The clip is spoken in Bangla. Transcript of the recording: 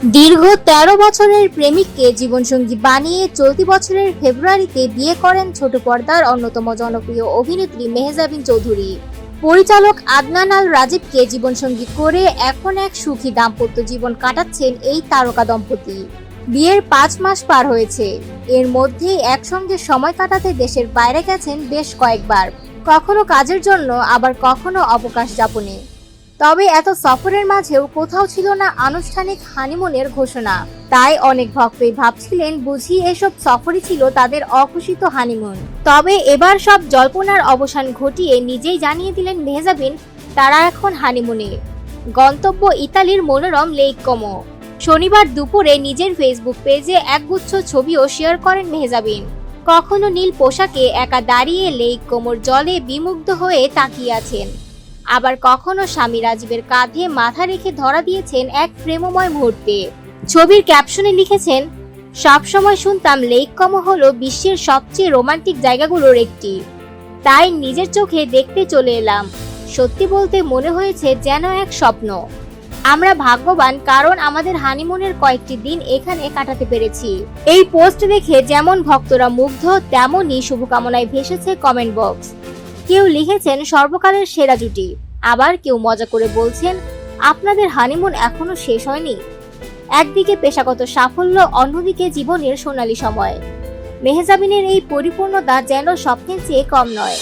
দীর্ঘ ১৩ বছরের প্রেমিককে জীবনসঙ্গী বানিয়ে চলতি বছরের ফেব্রুয়ারিতে বিয়ে করেন ছোট পর্দার অন্যতম জনপ্রিয় অভিনেত্রী মেহজাবিন চৌধুরী। পরিচালক আদনান আল রাজীবকে জীবনসঙ্গী করে এখন এক সুখী দাম্পত্য জীবন কাটাচ্ছেন এই তারকা দম্পতি। বিয়ের ৫ মাস পার হয়েছে। এর মধ্যেই একসঙ্গে সময় কাটাতে দেশের বাইরে গেছেন বেশ কয়েকবার, কখনো কাজের জন্য, আবার কখনো অবকাশ যাপনে। তবে এত সফরের মাঝেও কোথাও ছিল না আনুষ্ঠানিক হানিমুনের ঘোষণা। তাই অনেক ভক্তই ভাবছিলেন বুঝি এসব সফরই ছিল তাদের অঘোষিত হানিমুন। তবে এবার সব জল্পনার অবসান ঘটিয়ে নিজেই জানিয়ে দিলেন মেহজাবিন তারা এখন হানিমুনে। গন্তব্য ইতালির মনোরম লেক কোমো। শনিবার দুপুরে নিজের ফেসবুক পেজে একগুচ্ছ ছবিও শেয়ার করেন মেহজাবিন। কখনো নীল পোশাকে একা দাঁড়িয়ে লেক কোমোর জলে বিমুগ্ধ হয়ে তাকিয়ে আছেন, আবার কখনো স্বামী রাজীবের কাঁধে মাথা রেখে ধরা দিয়েছেন এক প্রেমময় মুহূর্তে। ছবির ক্যাপশনে লিখেছেন, সবসময় শুনতাম লেক কোমো হলো বিশ্বের সবচেয়ে রোমান্টিক জায়গাগুলোর একটি, তাই নিজের চোখে দেখতে চলে এলাম। সত্যি বলতে মনে হয়েছে যেন এক স্বপ্ন। আমরা ভাগ্যবান কারণ আমাদের হানিমুনের কয়েকটি দিন এখানে কাটাতে পেরেছি। এই পোস্ট দেখে যেমন ভক্তরা মুগ্ধ, তেমনই শুভকামনায় ভেসেছে কমেন্ট বক্স। কেউ লিখেছেন সর্বকালের সেরা জুটি, আবার কেউ মজা করে বলছেন আপনাদের হানিমুন এখনো শেষ হয়নি। একদিকে পেশাগত সাফল্য, অন্যদিকে জীবনের সোনালী সময়। মেহজাবিনের এই পরিপূর্ণতা যেন স্বপ্নের চেয়ে কম নয়।